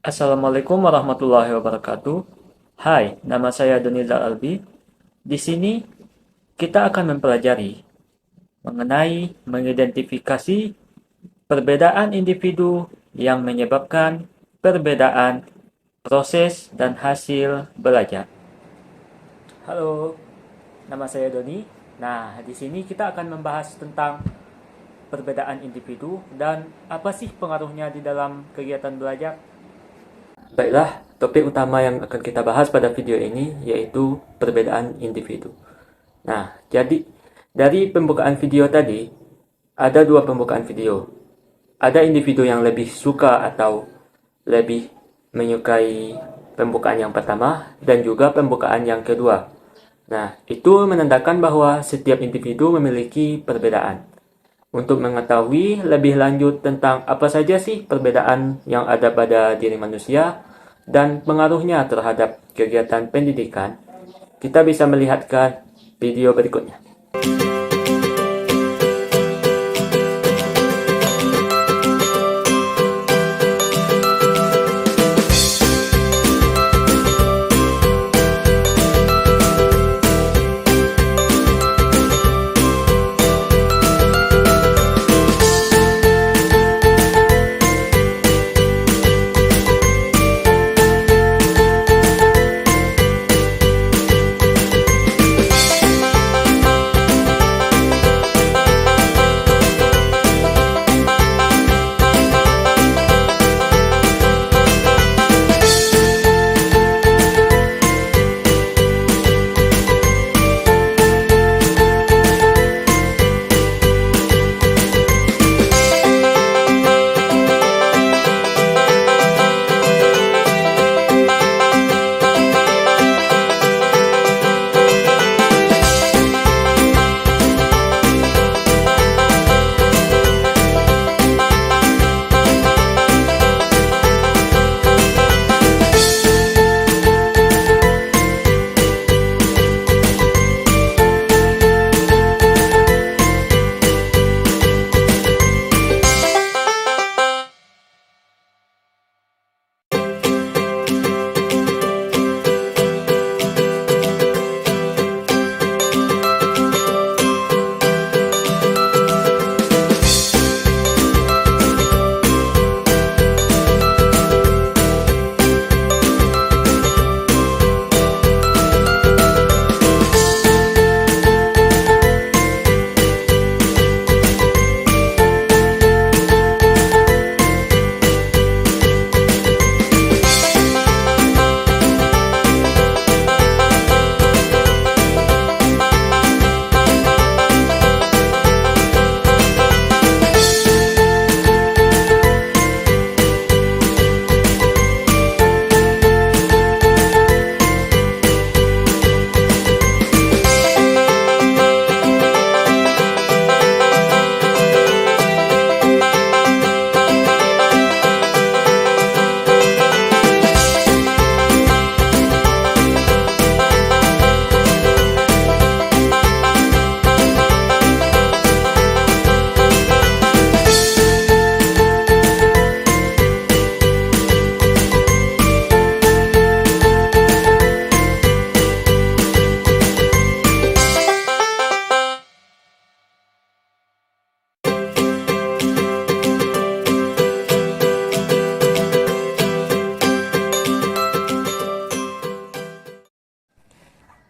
Assalamualaikum warahmatullahi wabarakatuh. Hai, nama saya Donizal Albi. Di sini kita akan mempelajari mengenai mengidentifikasi perbedaan individu yang menyebabkan perbedaan proses dan hasil belajar. Halo, nama saya Doni. Nah, di sini kita akan membahas tentang perbedaan individu dan apa sih pengaruhnya di dalam kegiatan belajar. Baiklah, topik utama yang akan kita bahas pada video ini yaitu perbedaan individu. Nah, jadi dari pembukaan video tadi, ada dua pembukaan video. Ada individu yang lebih suka atau lebih menyukai pembukaan yang pertama dan juga pembukaan yang kedua. Nah, itu menandakan bahwa setiap individu memiliki perbedaan. Untuk mengetahui lebih lanjut tentang apa saja sih perbedaan yang ada pada diri manusia dan pengaruhnya terhadap kegiatan pendidikan, kita bisa melihatkan video berikutnya.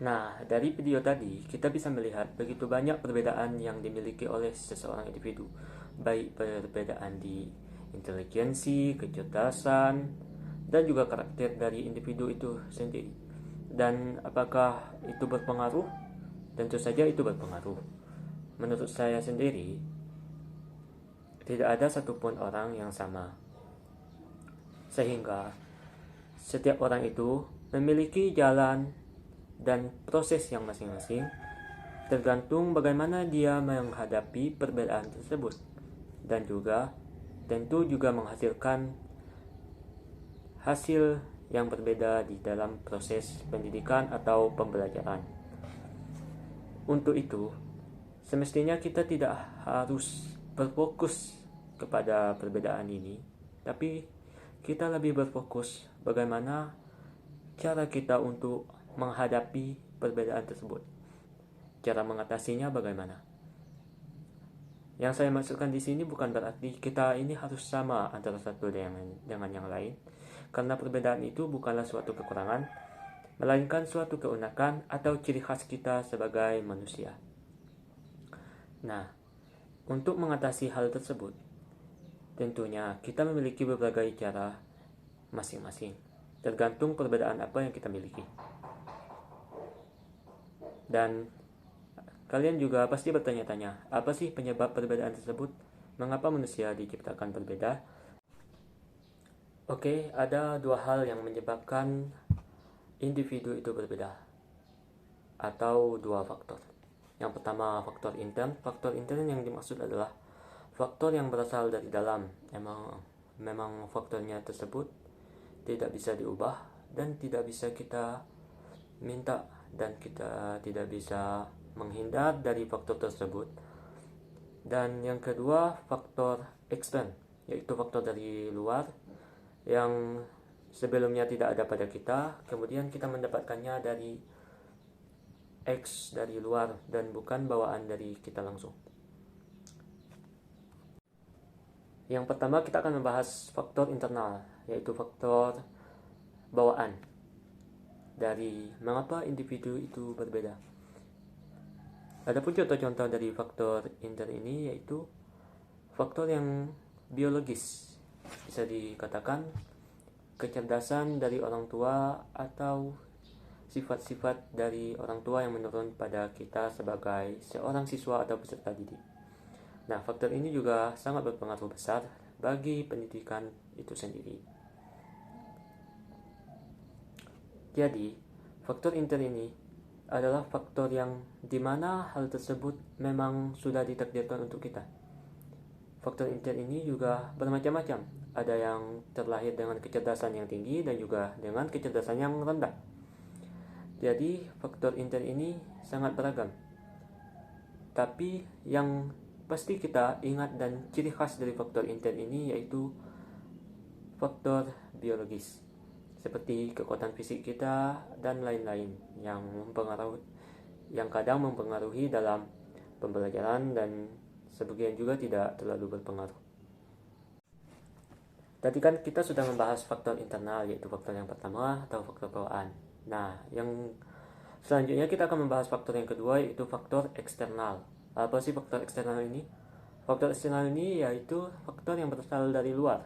Nah, dari video tadi, kita bisa melihat begitu banyak perbedaan yang dimiliki oleh seseorang individu, baik perbedaan di intelijensi, kecerdasan, dan juga karakter dari individu itu sendiri. Dan apakah itu berpengaruh? Tentu saja itu berpengaruh. Menurut saya sendiri, tidak ada satupun orang yang sama. Sehingga, setiap orang itu memiliki jalan dan proses yang masing-masing tergantung bagaimana dia menghadapi perbedaan tersebut, dan juga tentu juga menghasilkan hasil yang berbeda di dalam proses pendidikan atau pembelajaran. Untuk itu, semestinya kita tidak harus berfokus kepada perbedaan ini, tapi kita lebih berfokus bagaimana cara kita untuk menghadapi perbedaan tersebut. Cara mengatasinya bagaimana? Yang saya maksudkan di sini bukan berarti kita ini harus sama antara satu dengan yang lain, karena perbedaan itu bukanlah suatu kekurangan, melainkan suatu keunikan atau ciri khas kita sebagai manusia. Nah, untuk mengatasi hal tersebut, tentunya kita memiliki berbagai cara masing-masing, tergantung perbedaan apa yang kita miliki. Dan kalian juga pasti bertanya-tanya, apa sih penyebab perbedaan tersebut? Mengapa manusia diciptakan berbeda? Oke, ada dua hal yang menyebabkan individu itu berbeda, atau dua faktor. Yang pertama, faktor intern. Faktor intern yang dimaksud adalah faktor yang berasal dari dalam. Memang faktornya tersebut tidak bisa diubah dan tidak bisa kita minta, dan kita tidak bisa menghindar dari faktor tersebut. Dan yang kedua, faktor ekstern, yaitu faktor dari luar yang sebelumnya tidak ada pada kita, kemudian kita mendapatkannya dari X, dari luar, dan bukan bawaan dari kita langsung. Yang pertama, kita akan membahas faktor internal, yaitu faktor bawaan dari mengapa individu itu berbeda. Adapun contoh-contoh dari faktor intern ini yaitu faktor yang biologis, bisa dikatakan kecerdasan dari orang tua atau sifat-sifat dari orang tua yang menurun pada kita sebagai seorang siswa atau peserta didik. Nah, faktor ini juga sangat berpengaruh besar bagi pendidikan itu sendiri. Jadi, faktor intern ini adalah faktor yang dimana hal tersebut memang sudah ditakdirkan untuk kita. Faktor intern ini juga bermacam-macam. Ada yang terlahir dengan kecerdasan yang tinggi dan juga dengan kecerdasan yang rendah. Jadi, faktor intern ini sangat beragam. Tapi yang pasti kita ingat dan ciri khas dari faktor intern ini yaitu faktor biologis, seperti kekuatan fisik kita dan lain-lain yang kadang mempengaruhi dalam pembelajaran dan sebagian juga tidak terlalu berpengaruh. Tadi kan kita sudah membahas faktor internal, yaitu faktor yang pertama atau faktor bawaan. Nah, yang selanjutnya kita akan membahas faktor yang kedua, yaitu faktor eksternal. Apa sih faktor eksternal ini? Faktor eksternal ini yaitu faktor yang berasal dari luar,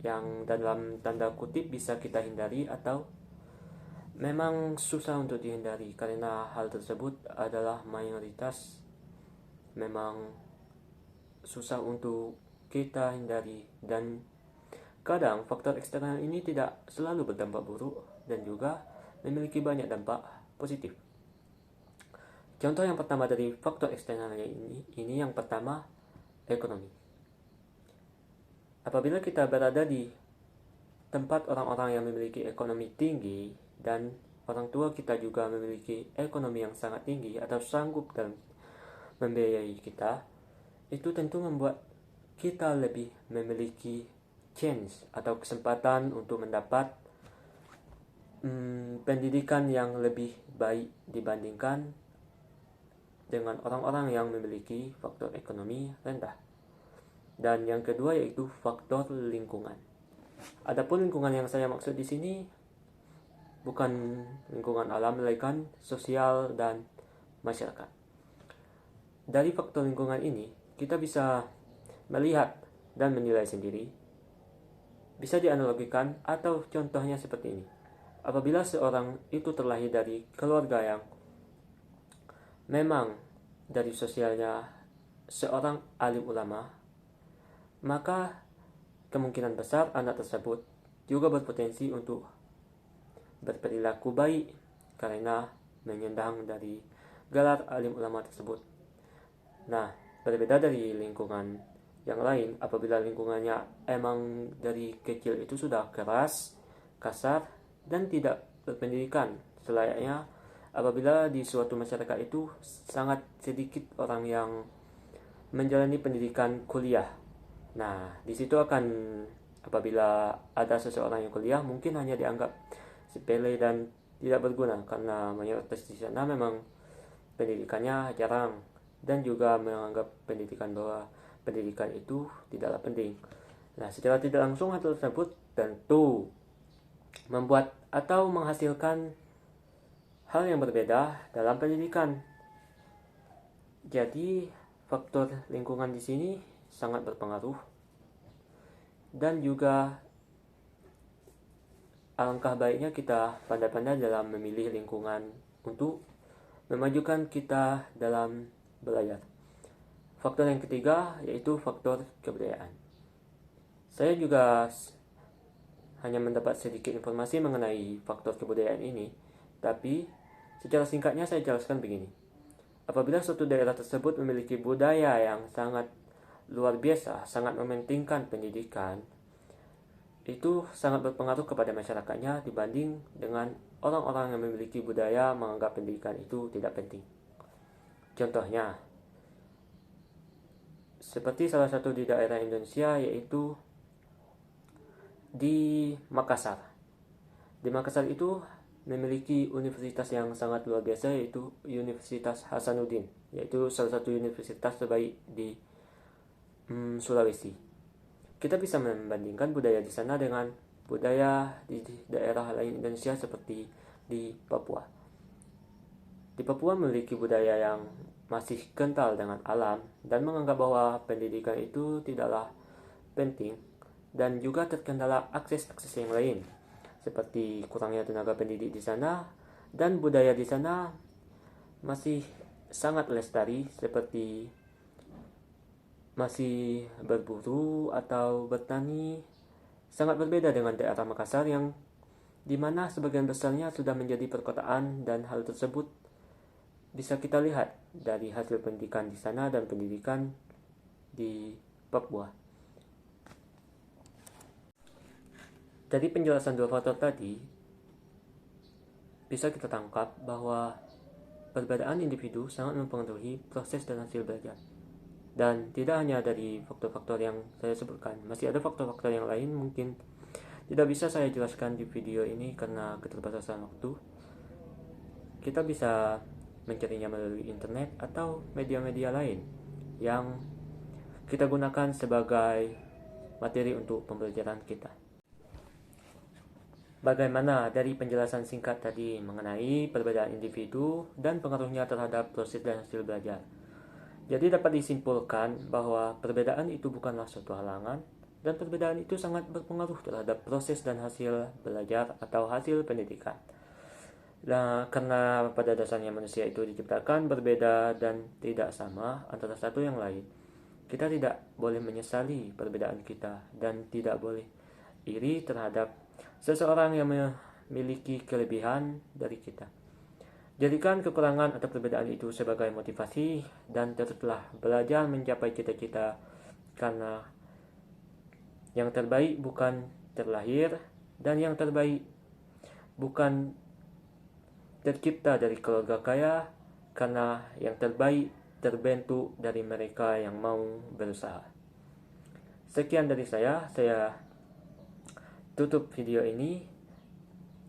yang dalam tanda kutip bisa kita hindari atau memang susah untuk dihindari, karena hal tersebut adalah mayoritas memang susah untuk kita hindari, dan kadang faktor eksternal ini tidak selalu berdampak buruk dan juga memiliki banyak dampak positif. Contoh yang pertama dari faktor eksternal ini yang pertama, ekonomi. Apabila kita berada di tempat orang-orang yang memiliki ekonomi tinggi dan orang tua kita juga memiliki ekonomi yang sangat tinggi atau sanggup dalam membiayai kita, itu tentu membuat kita lebih memiliki chance atau kesempatan untuk mendapat pendidikan yang lebih baik dibandingkan dengan orang-orang yang memiliki faktor ekonomi rendah. Dan yang kedua yaitu faktor lingkungan. Adapun lingkungan yang saya maksud di sini bukan lingkungan alam, melainkan sosial dan masyarakat. Dari faktor lingkungan ini kita bisa melihat dan menilai sendiri. Bisa dianalogikan atau contohnya seperti ini. Apabila seorang itu terlahir dari keluarga yang memang dari sosialnya seorang alim ulama, maka kemungkinan besar anak tersebut juga berpotensi untuk berperilaku baik karena menyandang dari gelar alim ulama tersebut. Nah, berbeda dari lingkungan yang lain, apabila lingkungannya emang dari kecil itu sudah keras, kasar, dan tidak berpendidikan selayaknya, apabila di suatu masyarakat itu sangat sedikit orang yang menjalani pendidikan kuliah. Nah, di situ akan, apabila ada seseorang yang kuliah, mungkin hanya dianggap sepele dan tidak berguna karena mayoritas di sana memang pendidikannya jarang, dan juga menganggap bahwa pendidikan itu tidaklah penting. Nah, secara tidak langsung hal tersebut tentu membuat atau menghasilkan hal yang berbeda dalam pendidikan. Jadi, faktor lingkungan di sini sangat berpengaruh, dan juga alangkah baiknya kita pandai-pandai dalam memilih lingkungan untuk memajukan kita dalam belajar. Faktor yang ketiga yaitu faktor kebudayaan. Saya juga hanya mendapat sedikit informasi mengenai faktor kebudayaan ini, tapi secara singkatnya saya jelaskan begini. Apabila suatu daerah tersebut memiliki budaya yang sangat luar biasa, sangat mementingkan pendidikan, itu sangat berpengaruh kepada masyarakatnya dibanding dengan orang-orang yang memiliki budaya menganggap pendidikan itu tidak penting. Contohnya, seperti salah satu di daerah Indonesia, yaitu di Makassar. Di Makassar itu memiliki universitas yang sangat luar biasa, yaitu Universitas Hasanuddin, yaitu salah satu universitas terbaik di Sulawesi. Kita bisa membandingkan budaya di sana dengan budaya di daerah lain Indonesia seperti di Papua. Di Papua memiliki budaya yang masih kental dengan alam dan menganggap bahwa pendidikan itu tidaklah penting, dan juga terkendala akses-akses yang lain seperti kurangnya tenaga pendidik di sana, dan budaya di sana masih sangat lestari seperti masih berburu atau bertani, sangat berbeda dengan daerah Makassar yang dimana sebagian besarnya sudah menjadi perkotaan, dan hal tersebut bisa kita lihat dari hasil pendidikan di sana dan pendidikan di Papua. Dari penjelasan dua faktor tadi, bisa kita tangkap bahwa perbedaan individu sangat mempengaruhi proses dan hasil belajar. Dan tidak hanya dari faktor-faktor yang saya sebutkan, masih ada faktor-faktor yang lain mungkin tidak bisa saya jelaskan di video ini karena keterbatasan waktu. Kita bisa mencarinya melalui internet atau media-media lain yang kita gunakan sebagai materi untuk pembelajaran kita. Bagaimana dari penjelasan singkat tadi mengenai perbedaan individu dan pengaruhnya terhadap proses dan hasil belajar? Jadi dapat disimpulkan bahwa perbedaan itu bukanlah suatu halangan, dan perbedaan itu sangat berpengaruh terhadap proses dan hasil belajar atau hasil pendidikan. Nah, karena pada dasarnya manusia itu diciptakan berbeda dan tidak sama antara satu yang lain, kita tidak boleh menyesali perbedaan kita dan tidak boleh iri terhadap seseorang yang memiliki kelebihan dari kita. Jadikan kekurangan atau perbedaan itu sebagai motivasi dan teruslah belajar mencapai cita-cita, karena yang terbaik bukan terlahir dan yang terbaik bukan tercipta dari keluarga kaya, karena yang terbaik terbentuk dari mereka yang mau berusaha. Sekian dari saya tutup video ini.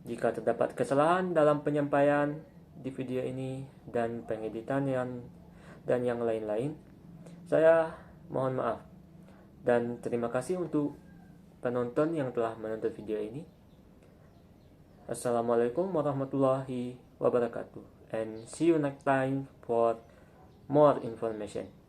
Jika terdapat kesalahan dalam penyampaian di video ini dan pengeditan dan yang lain-lain, saya mohon maaf. Dan terima kasih untuk penonton yang telah menonton video ini. Assalamualaikum warahmatullahi wabarakatuh, and see you next time for more information.